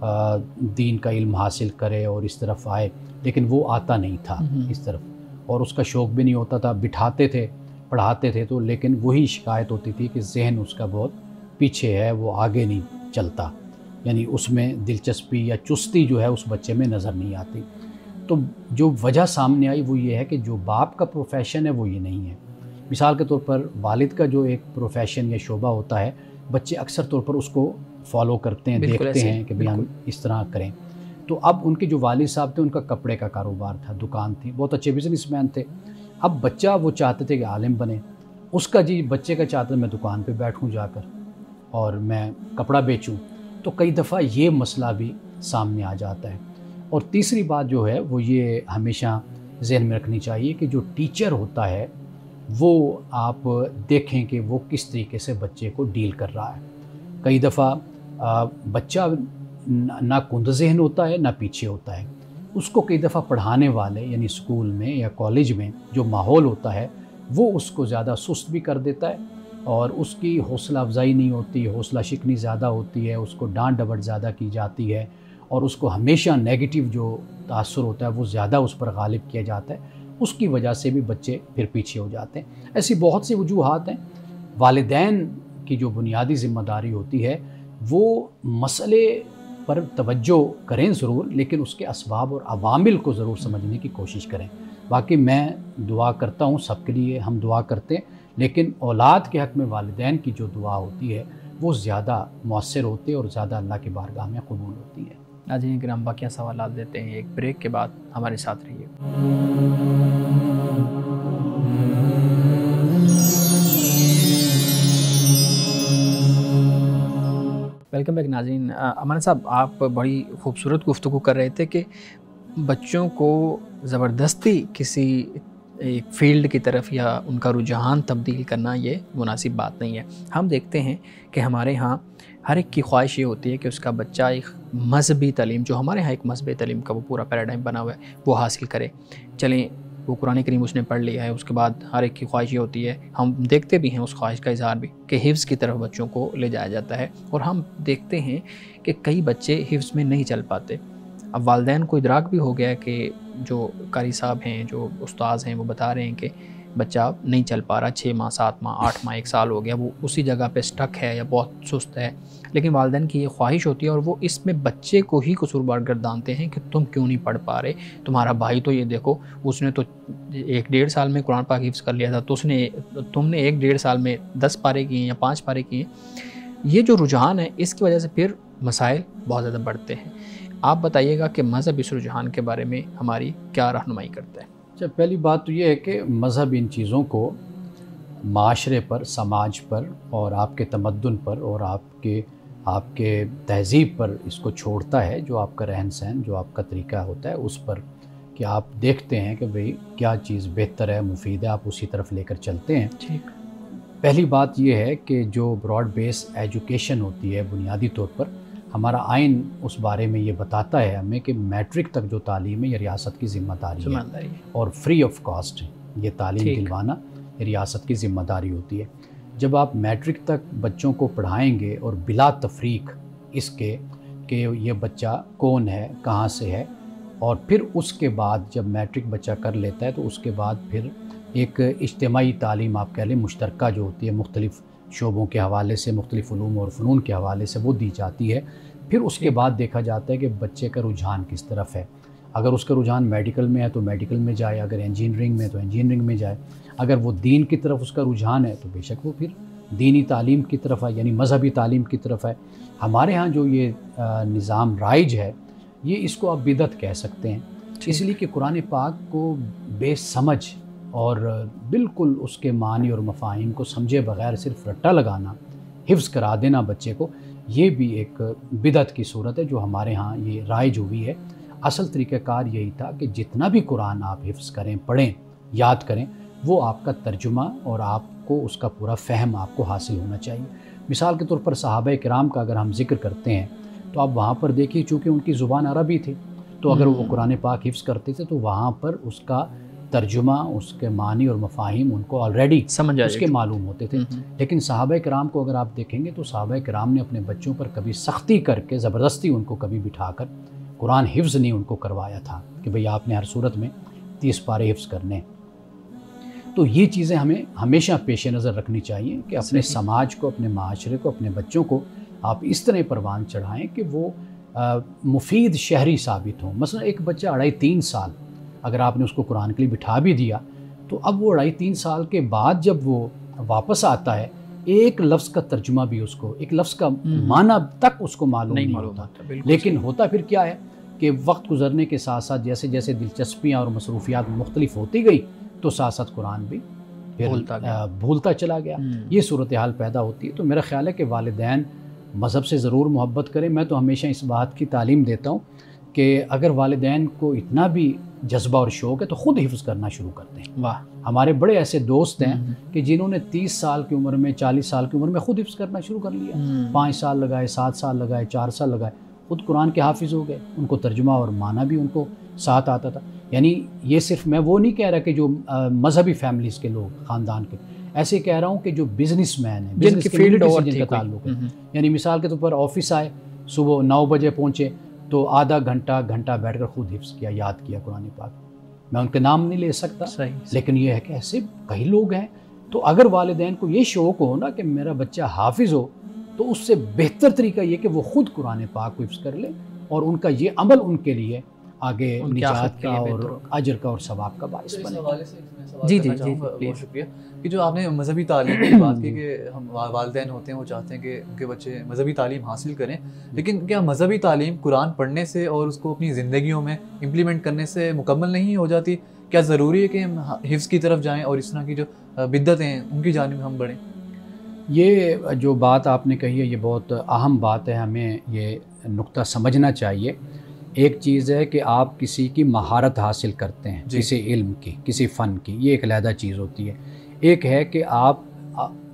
दीन का इल्म हासिल करे और इस तरफ आए, लेकिन वो आता नहीं था इस तरफ, और उसका शौक़ भी नहीं होता था। बिठाते थे, पढ़ाते थे तो, लेकिन वही शिकायत होती थी कि जहन उसका बहुत पीछे है, वो आगे नहीं चलता, यानी उसमें दिलचस्पी या चुस्ती जो है उस बच्चे में नज़र नहीं आती। तो जो वजह सामने आई वो ये है कि जो बाप का प्रोफेशन है वो ये नहीं है। मिसाल के तौर पर वालिद का जो एक प्रोफेशन या शोबा होता है, बच्चे अक्सर तौर पर उसको फॉलो करते हैं, देखते हैं कि भाई हम इस तरह करें। तो अब उनके जो वालिद साहब थे, उनका कपड़े का कारोबार था, दुकान थी, बहुत अच्छे बिजनेसमैन थे। अब बच्चा वो चाहते थे कि आलिम बने, उसका जी बच्चे का चाहता मैं दुकान पे बैठूं जाकर और मैं कपड़ा बेचूं। तो कई दफ़ा ये मसला भी सामने आ जाता है। और तीसरी बात जो है वो ये हमेशा ज़हन में रखनी चाहिए कि जो टीचर होता है वो आप देखें कि वो किस तरीके से बच्चे को डील कर रहा है। कई दफ़ा बच्चा ना कुंद ज़हन होता है ना पीछे होता है, उसको कई दफ़ा पढ़ाने वाले यानी स्कूल में या कॉलेज में जो माहौल होता है वो उसको ज़्यादा सुस्त भी कर देता है, और उसकी हौसला अफजाई नहीं होती, हौसला शिकनी ज़्यादा होती है, उसको डांट डपट ज़्यादा की जाती है, और उसको हमेशा नेगेटिव जो तासुर होता है वो ज़्यादा उस पर गालिब किया जाता है। उसकी वजह से भी बच्चे फिर पीछे हो जाते हैं। ऐसी बहुत सी वजूहात हैं। वालिदैन की जो बुनियादी ज़िम्मेदारी होती है वो मसले पर तवज्जो करें ज़रूर, लेकिन उसके असबाब और अवामिल को ज़रूर समझने की कोशिश करें। बाकी मैं दुआ करता हूँ, सबके लिए हम दुआ करते हैं, लेकिन औलाद के हक़ में वालिदैन की जो दुआ होती है वो ज़्यादा मौसर होती है और ज़्यादा अल्लाह की बारगाह में कबूल होती है। नाज़रीन किराम, बाकी सवालात देते हैं एक ब्रेक के बाद, हमारे साथ रहिए। वेलकम बैक नाज़रीन। अमान साहब, आप बड़ी खूबसूरत गुफ्तगू कर रहे थे कि बच्चों को ज़बरदस्ती किसी एक फ़ील्ड की तरफ या उनका रुझान तब्दील करना ये मुनासिब बात नहीं है। हम देखते हैं कि हमारे यहाँ हर एक की ख्वाहिश ये होती है कि उसका बच्चा एक मज़हबी तालीम, जो हमारे यहाँ एक मज़हबी तालीम का वो पूरा पैराडाइम बना हुआ है, वो हासिल करे। चलें, वो कुरान करीम उसने पढ़ लिया है, उसके बाद हर एक की ख्वाहिश ये होती है, हम देखते भी हैं उस ख्वाहिश का इज़हार भी, कि हिफ्ज़ की तरफ बच्चों को ले जाया जाता है। और हम देखते हैं कि कई बच्चे हिफ्ज़ में नहीं चल पाते। अब वालिदैन को इदराक भी हो गया है कि जो कारी साहब हैं, जो उस्ताज़ हैं, वो बता रहे हैं कि बच्चा नहीं चल पा रहा, 6 माह, 7 माह, 8 माह, 1 साल हो गया, वो उसी जगह पे स्टक है या बहुत सुस्त है। लेकिन वालिदैन की ये ख्वाहिश होती है और वो इसमें बच्चे को ही कसूरवार गर्दानते हैं कि तुम क्यों नहीं पढ़ पा रहे, तुम्हारा भाई तो ये देखो, उसने तो 1-1.5 साल में कुरान पाक हिफ्ज़ कर लिया था, तो तुमने 1-1.5 साल में 10 पारे किए या 5 पारे किए। ये जो रुझान है, इसकी वजह से फिर मसाइल बहुत ज़्यादा बढ़ते हैं। आप बताइएगा कि मज़हब इस रुझान के बारे में हमारी क्या रहनुमाई करता है? अच्छा, पहली बात तो ये है कि मज़हब इन चीज़ों को माशरे पर, समाज पर और आपके तमद्दुन पर और आपके तहज़ीब पर इसको छोड़ता है, जो आपका रहन सहन, जो आपका तरीका होता है उस पर, कि आप देखते हैं कि भाई क्या चीज़ बेहतर है, मुफीद है, आप उसी तरफ लेकर चलते हैं। ठीक। पहली बात यह है कि जो ब्रॉड बेस एजुकेशन होती है, बुनियादी तौर पर हमारा आइन उस बारे में ये बताता है हमें कि मैट्रिक तक जो तालीम है ये रियासत की ज़िम्मेदारी है और फ्री ऑफ कॉस्ट ये तालीम दिलवाना रियासत की ज़िम्मेदारी होती है। जब आप मैट्रिक तक बच्चों को पढ़ाएंगे और बिला तफरीक इसके कि ये बच्चा कौन है, कहाँ से है, और फिर उसके बाद जब मैट्रिक बच्चा कर लेता है तो उसके बाद फिर एक इज्तिमाई तालीम आप कह लें, मुश्तरका जो होती है, मुख्तलिफ़ शोबों के हवाले से, मुख्तलिफ़ उलूम और फ़नून के हवाले से वो दी जाती है। फिर उसके बाद देखा जाता है कि बच्चे का रुझान किस तरफ है। अगर उसका रुझान मेडिकल में है तो मेडिकल में जाए, अगर इंजीनियरिंग में तो इंजीनियरिंग में जाए, अगर वो दीन की तरफ उसका रुझान है तो बेशक वो फिर दीनी तालीम की तरफ है, यानी मज़हबी तालीम की तरफ है। हमारे यहाँ जो ये निज़ाम राइज है, ये इसको आप बिदअत कह सकते हैं, इसलिए कि कुरान पाक को बेसमझ और बिल्कुल उसके मानी और मफ़ाहिम को समझे बग़ैर सिर्फ रट्टा लगाना, हिफ्ज़ करा देना बच्चे को, ये भी एक बिदअत की सूरत है जो हमारे यहाँ ये राइज हुई है। असल तरीक़ाकार यही था कि जितना भी कुरान आप हिफ्ज़ करें, पढ़ें, याद करें, वो आपका तर्जुमा और आपको उसका पूरा फ़हम आपको हासिल होना चाहिए। मिसाल के तौर पर सहाबा किराम का अगर हम ज़िक्र करते हैं तो आप वहाँ पर देखिए, चूँकि उनकी ज़ुबान अरबी थी, तो अगर वो कुरान पाक हिफ्ज़ करते थे तो वहाँ पर उसका तर्जुमा, उसके मानी और मफ़ाहिम उनको ऑलरेडी समझ आ उसके मालूम होते थे। लेकिन सहाबा किराम को अगर आप देखेंगे तो सहाबा किराम ने अपने बच्चों पर कभी सख्ती करके ज़बरदस्ती उनको कभी बिठाकर कुरान हिफ्ज़ नहीं उनको करवाया था कि भाई आपने हर सूरत में 30 पारे हिफ्ज़ करने। तो ये चीज़ें हमें हमेशा पेश नज़र रखनी चाहिए कि अपने समाज को, अपने माशरे को, अपने बच्चों को आप इस तरह परवान चढ़ाएँ कि वो मुफीद शहरी साबित हों। मसलन एक बच्चा 2.5-3 साल अगर आपने उसको कुरान के लिए बिठा भी दिया, तो अब वो 2.5-3 साल के बाद जब वो वापस आता है, एक लफ्ज़ का तर्जुमा भी उसको, एक लफ्ज़ का माना तक उसको मालूम नहीं होता। लेकिन होता फिर क्या है कि वक्त गुजरने के साथ साथ जैसे जैसे दिलचस्पियाँ और मसरूफियात मुख्तलिफ होती गई तो साथ साथ कुरान भी फिर भूलता चला गया। ये सूरत हाल पैदा होती है। तो मेरा ख्याल है कि वालिदैन मज़हब से ज़रूर मोहब्बत करें। मैं तो हमेशा इस बात की तालीम देता हूँ कि अगर वालिदैन को इतना भी जज्बा और शौक़ है तो ख़ुद हिफ्ज़ करना शुरू करते हैं। वाह, हमारे बड़े ऐसे दोस्त हैं कि जिन्होंने 30 साल की उम्र में, 40 साल की उम्र में ख़ुद हिफ्ज़ करना शुरू कर लिया। 5 साल लगाए, 7 साल लगाए, 4 साल लगाए, ख़ुद कुरान के हाफिज़ हो गए। उनको तर्जुमा और माना भी उनको साथ आता था। यानी ये सिर्फ मैं वो नहीं कह रहा कि जो मजहबी फैमिलीज़ के लोग, ख़ानदान के, ऐसे कह रहा हूँ कि जो बिजनेसमैन है, बिजनेस के फील्ड से जिनका ताल्लुक है, यानी मिसाल के तौर पर ऑफिस आए, सुबह 9 बजे पहुँचे तो आधा घंटा बैठकर खुद हिफ्ज़ किया, याद किया कुरान पाक। मैं उनके नाम नहीं ले सकता, लेकिन ये है कि ऐसे कई लोग हैं। तो अगर वालिदैन को ये शौक़ हो ना कि मेरा बच्चा हाफिज़ हो, तो उससे बेहतर तरीका ये कि वो ख़ुद कुरान पाक को हिफ्ज़ कर ले और उनका ये अमल उनके लिए आगे निजात का और अजर का और सवाब का बाइस बने। जी, बहुत शुक्रिया कि जो आपने मजहबी तालीम की बात की कि हम वालिदैन होते हैं वो चाहते हैं कि उनके बच्चे मजहबी तालीम हासिल करें, लेकिन क्या मजहबी तालीम कुरान पढ़ने से और उसको अपनी ज़िंदगियों में इम्प्लीमेंट करने से मुकम्मल नहीं हो जाती? क्या ज़रूरी है कि हम हिफ्ज़ की तरफ जाएँ और इस तरह की जो बिद्दतें हैं उनकी जानिब हम बढ़ें? ये जो बात आपने कही है ये बहुत अहम बात है, हमें ये नुक्ता समझना चाहिए। एक चीज़ है कि आप किसी की महारत हासिल करते हैं, किसी इल्म की, किसी फ़न की, ये एक अलहदा चीज़ होती है। एक है कि आप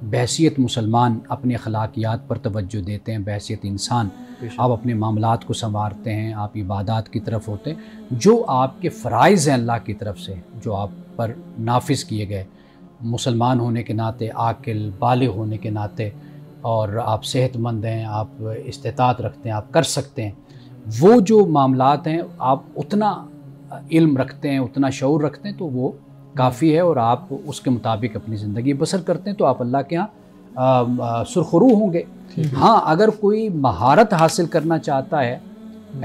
बहैसियत मुसलमान अपने अखलाकियात पर तवज्जो देते हैं, बहैसियत इंसान आप अपने मामलात को संवारते हैं, आप इबादत की तरफ होते हैं। जो आपके फ़राइज़ हैं अल्लाह की तरफ से, जो आप पर नाफिज किए गए, मुसलमान होने के नाते, आकिल बालिग होने के नाते, और आप सेहतमंद हैं, आप इस्तिताअत रखते हैं, आप कर सकते हैं, वो जो मामलात हैं आप उतना इल्म रखते हैं, उतना शऊर रखते हैं, तो वो काफ़ी है और आप उसके मुताबिक अपनी ज़िंदगी बसर करते हैं तो आप अल्लाह के यहाँ सुरखरू होंगे। हाँ, अगर कोई महारत हासिल करना चाहता है,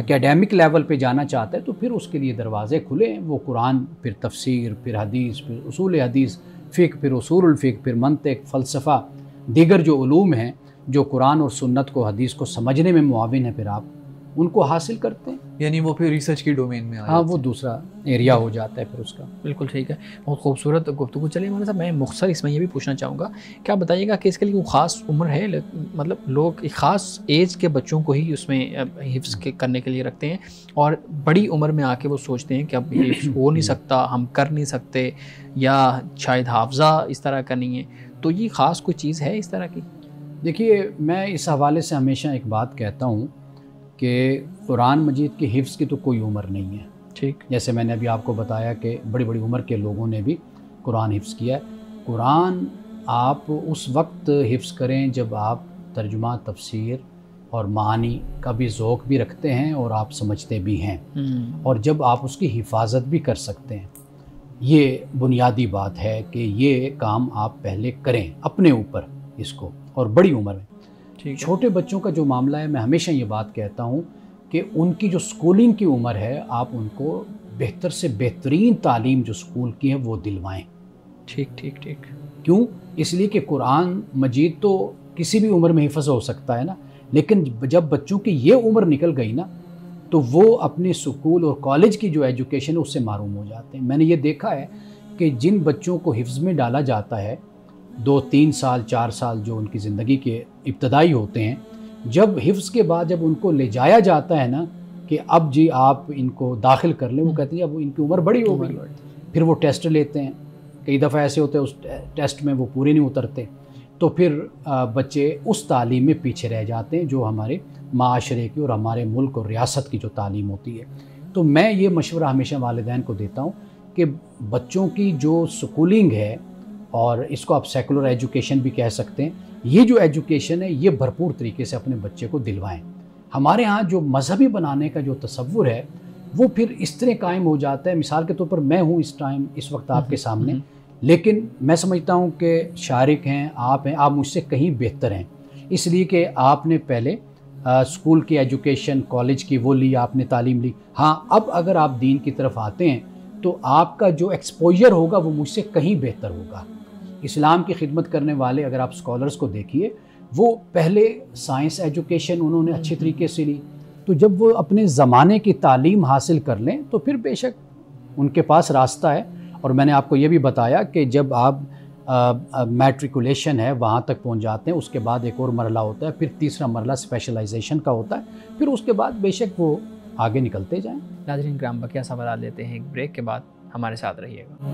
एकेडमिक लेवल पे जाना चाहता है, तो फिर उसके लिए दरवाज़े खुले हैं। वो कुरान, फिर तफसीर, फिर हदीस, फिर उसूल हदीस, फ़िक़्ह, फिर उसूलुल फ़िक़्ह, फिर मंतिक़, फ़लसफ़ा, दीगर जो उलूम हैं जो कुरान और सुन्नत को, हदीस को समझने में मुआविन है, फिर आप उनको हासिल करते हैं। यानी वो फिर रिसर्च की डोमेन में हाँ, वो दूसरा एरिया हो जाता है फिर उसका। बिल्कुल ठीक है, बहुत खूबसूरत गुफ्तगू चली हमारे साथ। मैं मुख्तसर इसमें ये भी पूछना चाहूँगा, क्या बताइएगा कि इसके लिए कोई ख़ास उम्र है? मतलब लोग एक ख़ास एज के बच्चों को ही उसमें हिफ्ज़ करने के लिए रखते हैं और बड़ी उम्र में आके वो सोचते हैं कि अब हिफ्ज़ हो नहीं सकता, हम कर नहीं सकते, या शायद हाफ़ज़ा इस तरह का नहीं है। तो ये ख़ास कोई चीज़ है इस तरह की? देखिए, मैं इस हवाले से हमेशा एक बात कहता हूँ कि कुरान मजीद की हिफ्ज़ की तो कोई उम्र नहीं है। ठीक, जैसे मैंने अभी आपको बताया कि बड़ी बड़ी उम्र के लोगों ने भी कुरान हिफ्ज़ किया है। कुरान आप उस वक्त हिफ्ज़ करें जब आप तर्जुमा, तफसीर और मानी का भी ज़ौक़ भी रखते हैं और आप समझते भी हैं, और जब आप उसकी हिफाजत भी कर सकते हैं। ये बुनियादी बात है कि ये काम आप पहले करें अपने ऊपर इसको, और बड़ी उम्र में। छोटे बच्चों का जो मामला है, मैं हमेशा ये बात कहता हूँ कि उनकी जो स्कूलिंग की उम्र है, आप उनको बेहतर से बेहतरीन तालीम जो स्कूल की है वो दिलवाएं। ठीक ठीक ठीक। क्यों? इसलिए कि कुरान मजीद तो किसी भी उम्र में हिफ्ज़ हो सकता है ना, लेकिन जब बच्चों की ये उम्र निकल गई ना, तो वो अपने स्कूल और कॉलेज की जो एजुकेशन है उससे महरूम हो जाते हैं। मैंने ये देखा है कि जिन बच्चों को हिफ्ज़ में डाला जाता है, 2-3 साल 4 साल जो उनकी ज़िंदगी के इब्तदाई होते हैं, जब हिफ्ज़ के बाद जब उनको ले जाया जाता है ना कि अब जी आप इनको दाखिल कर लें, वो कहते हैं अब इनकी उम्र बड़ी हो गई। फिर वो टेस्ट लेते हैं, कई दफ़ा ऐसे होते हैं उस टेस्ट में वो पूरे नहीं उतरते, तो फिर बच्चे उस तालीम में पीछे रह जाते हैं जो हमारे माशरे की और हमारे मुल्क और रियासत की जो तालीम होती है। तो मैं ये मशवरा हमेशा वालिदैन को देता हूँ कि बच्चों की जो स्कूलिंग है, और इसको आप सेकुलर एजुकेशन भी कह सकते हैं, ये जो एजुकेशन है ये भरपूर तरीके से अपने बच्चे को दिलवाएं। हमारे यहाँ जो मजहबी बनाने का जो तसव्वुर है वो फिर इस तरह कायम हो जाता है। मिसाल के तौर पर मैं हूँ इस वक्त आपके सामने, लेकिन मैं समझता हूँ कि शारिक हैं, आप मुझसे कहीं बेहतर हैं, इसलिए कि आपने पहले स्कूल की एजुकेशन, कॉलेज की वो ली, आपने तालीम ली। हाँ, अब अगर आप दीन की तरफ आते हैं तो आपका जो एक्सपोजर होगा वो मुझसे कहीं बेहतर होगा। इस्लाम की खिदमत करने वाले अगर आप स्कॉलर्स को देखिए, वो पहले साइंस एजुकेशन उन्होंने अच्छी तरीके से ली, तो जब वो अपने ज़माने की तालीम हासिल कर लें तो फिर बेशक उनके पास रास्ता है। और मैंने आपको ये भी बताया कि जब आप मैट्रिकुलेशन है वहाँ तक पहुँच जाते हैं, उसके बाद एक और मरला होता है, फिर तीसरा मरला स्पेशलाइजेशन का होता है, फिर उसके बाद बेशक वो आगे निकलते जाएं। नाज़रीन किराम, बकिया सवाल लेते हैं एक ब्रेक के बाद, हमारे साथ रहिएगा।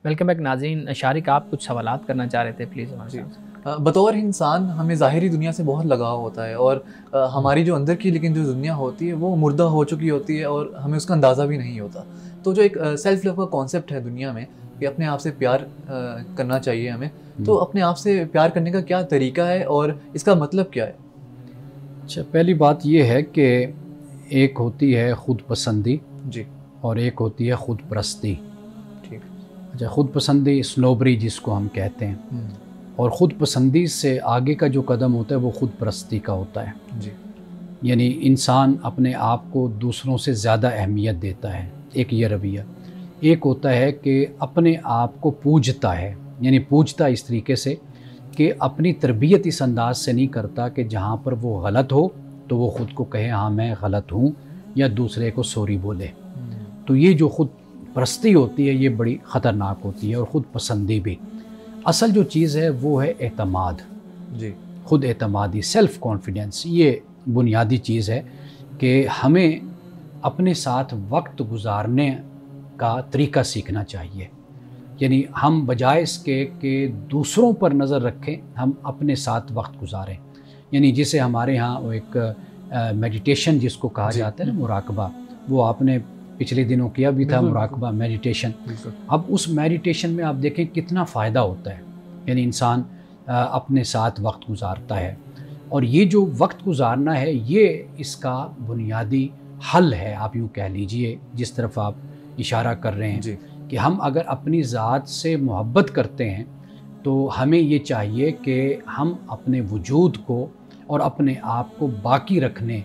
वेलकम बैक नाज़रीन। शारिक, आप कुछ सवालात करना चाह रहे थे, प्लीज़ हमारे साथ। बतौर इंसान हमें ज़ाहिरी दुनिया से बहुत लगाव होता है, और हमारी जो अंदर की लेकिन जो दुनिया होती है वो मुर्दा हो चुकी होती है और हमें उसका अंदाज़ा भी नहीं होता। तो जो एक सेल्फ लव का कॉन्सेप्ट है दुनिया में कि अपने आप से प्यार करना चाहिए हमें, तो अपने आप से प्यार करने का क्या तरीका है और इसका मतलब क्या है? अच्छा, पहली बात ये है कि एक होती है ख़ुद पसंदी जी, और एक होती है ख़ुद परस्ती। ठीक। अच्छा, ख़ुद पसंदी स्नोबरी जिसको हम कहते हैं, और ख़ुद पसंदी से आगे का जो कदम होता है वो ख़ुद परस्ती का होता है जी। यानी इंसान अपने आप को दूसरों से ज़्यादा अहमियत देता है, एक ये रवैया। एक होता है कि अपने आप को पूजता है, यानी पूजता इस तरीके से कि अपनी तरबियत इस अंदाज से नहीं करता कि जहाँ पर वो गलत हो तो वो ख़ुद को कहे हाँ मैं गलत हूँ, या दूसरे को सॉरी बोले। तो ये जो ख़ुद परस्ती होती है ये बड़ी ख़तरनाक होती है, और ख़ुद पसंदी भी। असल जो चीज़ है वो है एतमाद जी, ख़ुद एतमादी, सेल्फ़ कॉन्फिडेंस। ये बुनियादी चीज़ है कि हमें अपने साथ वक्त गुजारने का तरीका सीखना चाहिए। यानी हम बजाय इसके कि दूसरों पर नज़र रखें, हम अपने साथ वक्त गुजारें। यानी जिसे हमारे यहाँ वो एक मेडिटेशन जिसको कहा जाता है ना, मुराकबा, वो आपने पिछले दिनों किया भी था, मुराकबा मेडिटेशन। अब उस मेडिटेशन में आप देखें कितना फ़ायदा होता है, यानी इंसान अपने साथ वक्त गुजारता है, और ये जो वक्त गुजारना है ये इसका बुनियादी हल है, आप यूँ कह लीजिए, जिस तरफ आप इशारा कर रहे हैं कि हम अगर अपनी ज़ात से मोहब्बत करते हैं तो हमें ये चाहिए कि हम अपने वजूद को और अपने आप को बाकी रखने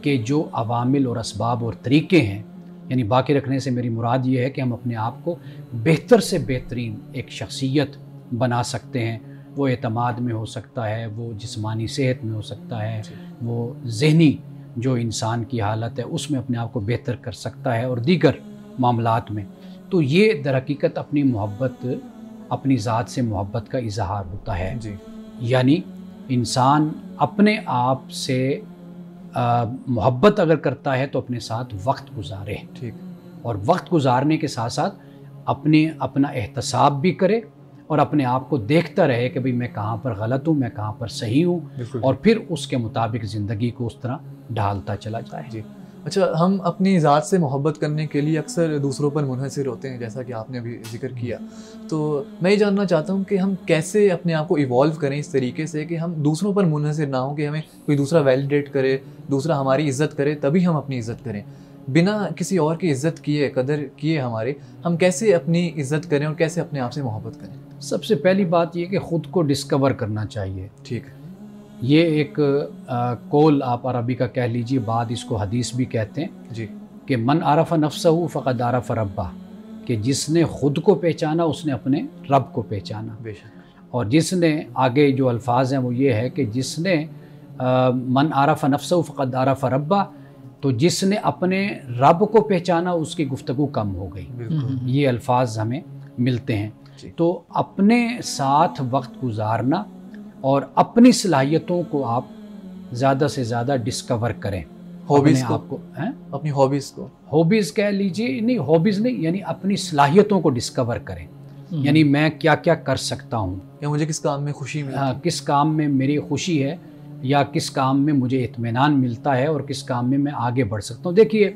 के जो अवामिल और असबाब और तरीक़े हैं, यानी बाकी रखने से मेरी मुराद ये है कि हम अपने आप को बेहतर से बेहतरीन एक शख्सियत बना सकते हैं। वो एतमाद में हो सकता है, वो जिस्मानी सेहत में हो सकता है, वो ज़हनी जो इंसान की हालत है उसमें अपने आप को बेहतर कर सकता है, और दीगर मामलात में। तो ये दरहकीकत अपनी मोहब्बत, अपनी ज़ात से मोहब्बत का इजहार होता है जी। यानी इंसान अपने आप से मोहब्बत अगर करता है तो अपने साथ वक्त गुजारे, ठीक, और वक्त गुजारने के साथ साथ अपना एहतसाब भी करे और अपने आप को देखता रहे कि भाई मैं कहाँ पर गलत हूँ, मैं कहाँ पर सही हूँ, और फिर उसके मुताबिक ज़िंदगी को उस तरह ढालता चला जाए जी। अच्छा, हम अपनी ज़ात से मोहब्बत करने के लिए अक्सर दूसरों पर मुनहसर होते हैं, जैसा कि आपने अभी जिक्र किया। तो मैं ये जानना चाहता हूँ कि हम कैसे अपने आप को इवॉल्व करें इस तरीके से कि हम दूसरों पर मुनहसर ना हों, कि हमें कोई दूसरा वैलिडेट करे, दूसरा हमारी इज़्ज़त करे, तभी हम अपनी इज़्ज़त करें। बिना किसी और की इज़्ज़त किए, कदर किए हमारे, हम कैसे अपनी इज़्ज़त करें और कैसे अपने आप से मोहब्बत करें? सबसे पहली बात ये कि ख़ुद को डिस्कवर करना चाहिए, ठीक है। ये एक कौल आप अरबी का कह लीजिए, बाद इसको हदीस भी कहते हैं जी, कि मन आरफ़ नफ्सहु फ़क़द आरफ़ रब्बा, कि जिसने ख़ुद को पहचाना उसने अपने रब को पहचाना। बेशक। और जिसने, आगे जो अल्फाज हैं वो ये है कि जिसने मन आरफ़ नफ्सहु फ़क़द आरफ़ रब्बा, तो जिसने अपने रब को पहचाना उसकी गुफ्तगू कम हो गई। ये अल्फाज हमें मिलते हैं। तो अपने साथ वक्त गुजारना और अपनी सलाहियतों को आप ज़्यादा से ज़्यादा डिस्कवर करें हॉबीज़ अपने को, आप को, हैं? अपनी हॉबीज़ को, हॉबीज़ कह लीजिए, नहीं हॉबीज़ नहीं, यानी अपनी सलाहियतों को डिस्कवर करें। यानी मैं क्या क्या कर सकता हूँ, या मुझे किस काम में खुशी मिलती है। किस काम में मेरी खुशी है, या किस काम में मुझे इत्मीनान मिलता है, और किस काम में मैं आगे बढ़ सकता हूँ। देखिए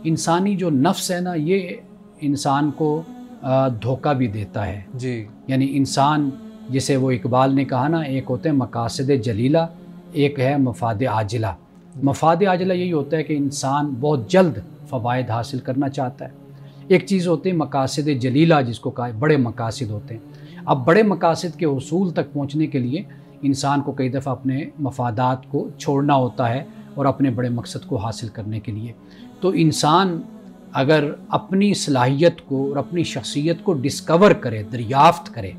इंसानी जो नफ्स है ना, ये इंसान को धोखा भी देता है जी। यानी इंसान, जैसे वो इकबाल ने कहा ना, एक होते हैं मकासद जलीला, एक है मफाद आजिला। मफाद आजिला यही होता है कि इंसान बहुत जल्द फ़वाइद हासिल करना चाहता है। एक चीज़ होती है मकासद जलीला, जिसको कहा बड़े मकासद होते हैं। अब बड़े मकासद के उसूल तक पहुँचने के लिए इंसान को कई दफ़ा अपने मफादात को छोड़ना होता है और अपने बड़े मकसद को हासिल करने के लिए। तो इंसान अगर अपनी सलाहियत को और अपनी शख्सियत को डिस्कवर करे, दरियाफ्त करे,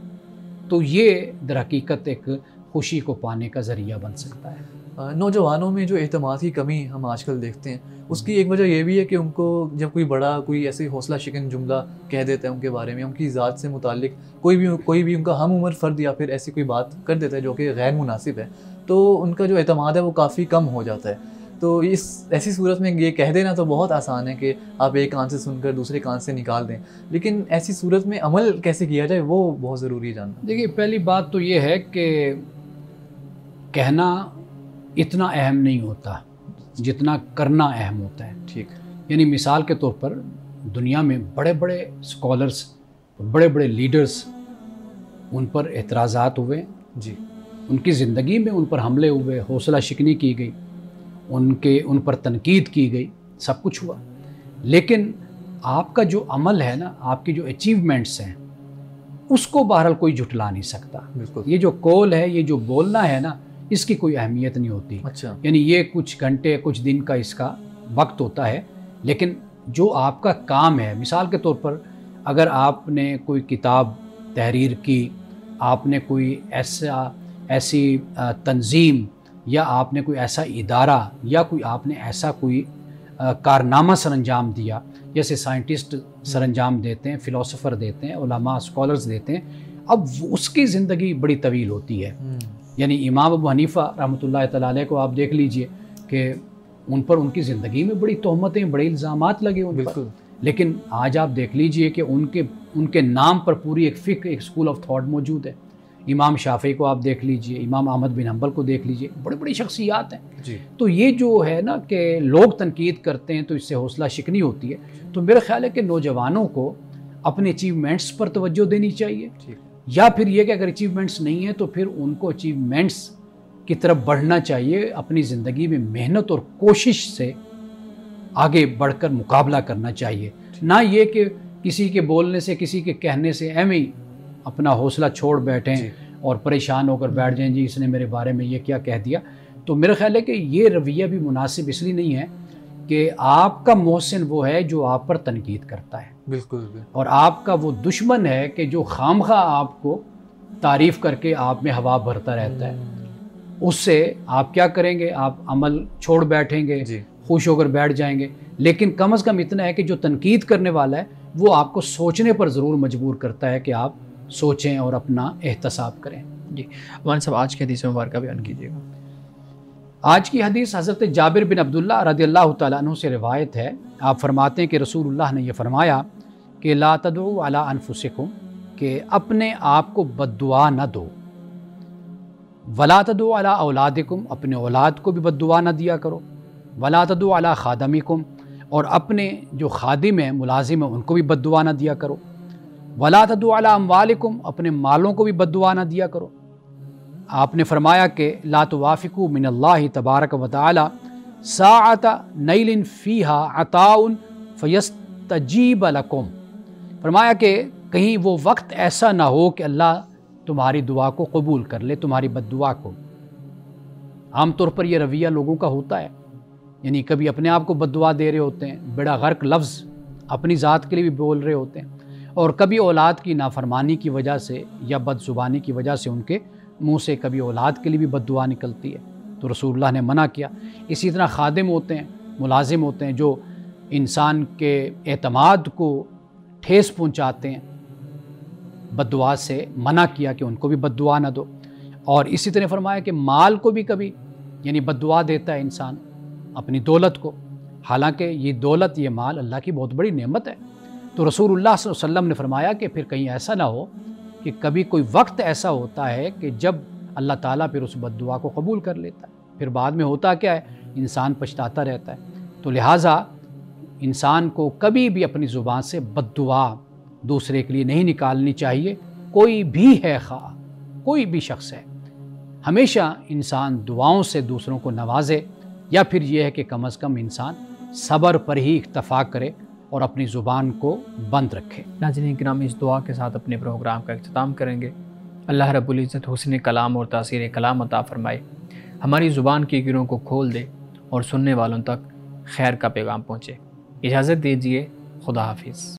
तो ये दर हकीकत एक खुशी को पाने का ज़रिया बन सकता है। नौजवानों में जो एतमाद की कमी हम आजकल देखते हैं, उसकी एक वजह यह भी है कि उनको जब कोई बड़ा कोई ऐसे हौसला शिकन जुमला कह देता है उनके बारे में, उनकी ज़ात से मुतालिक कोई भी उनका हम उम्र फ़र्द या फिर ऐसी कोई बात कर देता है जो कि गैर मुनासिब है, तो उनका जो एतमाद है वो काफ़ी कम हो जाता है। तो इस ऐसी सूरत में ये कह देना तो बहुत आसान है कि आप एक कान से सुनकर दूसरे कान से निकाल दें, लेकिन ऐसी सूरत में अमल कैसे किया जाए वो बहुत ज़रूरी है जानना। देखिए पहली बात तो ये है कि कहना इतना अहम नहीं होता जितना करना अहम होता है। ठीक। यानी मिसाल के तौर पर दुनिया में बड़े बड़े स्कॉलर्स, बड़े बड़े लीडर्स, उन पर एतराज़ात हुए जी, उनकी ज़िंदगी में उन पर हमले हुए, हौसला शिकनी की गई, उन पर तनकीद की गई, सब कुछ हुआ। लेकिन आपका जो अमल है ना, आपकी जो अचीवमेंट्स हैं, उसको बहरहाल कोई झुटला नहीं सकता। बिल्कुल। ये जो कॉल है, ये जो बोलना है ना, इसकी कोई अहमियत नहीं होती। अच्छा। यानी ये कुछ घंटे कुछ दिन का इसका वक्त होता है, लेकिन जो आपका काम है, मिसाल के तौर पर अगर आपने कोई किताब तहरीर की, आपने कोई ऐसी तंजीम, या आपने कोई ऐसा इदारा, या कोई आपने ऐसा कोई कारनामा सरंजाम दिया, जैसे साइंटिस्ट सरंजाम देते हैं, फ़िलासफ़र देते हैं, उलमा स्कॉलर्स देते हैं, अब उसकी ज़िंदगी बड़ी तवील होती है। यानी इमाम अबू हनीफ़ा रहमतुल्लाह तआला अलैह को आप देख लीजिए कि उन पर उनकी ज़िंदगी में बड़ी तोहमतें, बड़े इल्ज़ामात लगे उन पर, लेकिन आज आप देख लीजिए कि उनके नाम पर पूरी एक फ़िक्र, एक स्कूल ऑफ थॉट मौजूद है। इमाम शाफ़ी को आप देख लीजिए, इमाम अहमद बिन हंबल को देख लीजिए, बड़ी बड़ी शख्सियात हैं जी। तो ये जो है ना कि लोग तनकीद करते हैं तो इससे हौसला शिकनी होती है। तो मेरा ख्याल है कि नौजवानों को अपने अचीवमेंट्स पर तवज्जो देनी चाहिए, या फिर ये कि अगर अचीवमेंट्स नहीं है तो फिर उनको अचीवमेंट्स की तरफ बढ़ना चाहिए। अपनी ज़िंदगी में मेहनत और कोशिश से आगे बढ़कर मुकाबला करना चाहिए, ना ये कि किसी के बोलने से, किसी के कहने से एवं ही अपना हौसला छोड़ बैठें और परेशान होकर बैठ जाएं, जी इसने मेरे बारे में ये क्या कह दिया। तो मेरा ख्याल है कि ये रवैया भी मुनासिब इसलिए नहीं है कि आपका मोहसिन वो है जो आप पर तनकीद करता है, बिल्कुल, और आपका वो दुश्मन है कि जो खामखा आपको तारीफ़ करके आप में हवा भरता रहता है। उससे आप क्या करेंगे, आप अमल छोड़ बैठेंगे, खुश होकर बैठ जाएंगे। लेकिन कम अज़ कम इतना है कि जो तनकीद करने वाला है वो आपको सोचने पर ज़रूर मजबूर करता है कि आप सोचें और अपना एहतसाब करें। जी मान साहब, आज की हदीस मुबारक बयान कीजिएगा। आज की हदीस हज़रत जाबिर बिन अब्दुल्लाह रज़ियल्लाहु तआला अन्हु से रिवायत है। आप फरमाते हैं कि रसूलुल्लाह ने यह फरमाया कि ला तदउ अला अनफुसिकुम, कि अपने आप को बद्दुआ न दो, वला तदउ अला औलादिकुम, अपने औलाद को भी बद्दुआ न दिया करो, वला तदउ अला खादमिकुम, और अपने जो खादिम हैं, मुलाजिम हैं, उनको भी बद्दुआ न दिया करो, वला तदउ अला अम्वालिकुम, अपने मालों को भी बद्दुआ न दिया करो। आपने फरमाया कि ला तुवाफ़िकू मिनल्लाहि तबारक व तआला साअता नैलिन फ़ीहा अताउन फ़यस्तजीब लकुम, फरमाया कि कहीं वो वक्त ऐसा ना हो कि अल्लाह तुम्हारी दुआ को कबूल कर ले, तुम्हारी बद्दुआ को। आम तौर पर यह रवैया लोगों का होता है, यानी कभी अपने आप को बद्दुआ दे रहे होते हैं, बेड़ा गर्क लफ्ज़ अपनी ज़ात के लिए भी बोल रहे होते हैं, और कभी औलाद की नाफरमानी की वजह से या बदजुबानी की वजह से उनके मुंह से कभी औलाद के लिए भी बद्दुआ निकलती है, तो रसूलुल्लाह ने मना किया। इसी तरह खादिम होते हैं, मुलाजिम होते हैं, जो इंसान के एतमाद को ठेस पहुंचाते हैं, बद्दुआ से मना किया कि उनको भी बद्दुआ न दो। और इसी तरह फरमाया कि माल को भी कभी यानी बद्दुआ देता है इंसान अपनी दौलत को, हालांकि ये दौलत, ये माल अल्लाह की बहुत बड़ी नेमत है। तो रसूलुल्लाह सल्लल्लाहु अलैहि वसल्लम ने फरमाया कि फिर कहीं ऐसा ना हो कि कभी कोई वक्त ऐसा होता है कि जब अल्लाह ताला फिर उस बद्दुआ को कबूल कर लेता है, फिर बाद में होता क्या है, इंसान पछताता रहता है। तो लिहाजा इंसान को कभी भी अपनी ज़ुबान से बद्दुआ दूसरे के लिए नहीं निकालनी चाहिए, कोई भी है, कोई भी शख्स है। हमेशा इंसान दुआओं से दूसरों को नवाजे, या फिर यह है कि कम अज़ कम इंसान सब्र पर ही इक्तफ़ा करे और अपनी ज़ुबान को बंद रखे। नाज़रीन किराम, इस दुआ के साथ अपने प्रोग्राम का इख्तिताम करेंगे। अल्लाह रब्बुल इज़्ज़त हुस्न कलाम और तासीर कलाम अता फ़रमाए, हमारी ज़ुबान की गिरों को खोल दे और सुनने वालों तक खैर का पैगाम पहुँचे। इजाज़त दीजिए, खुदा हाफिज़।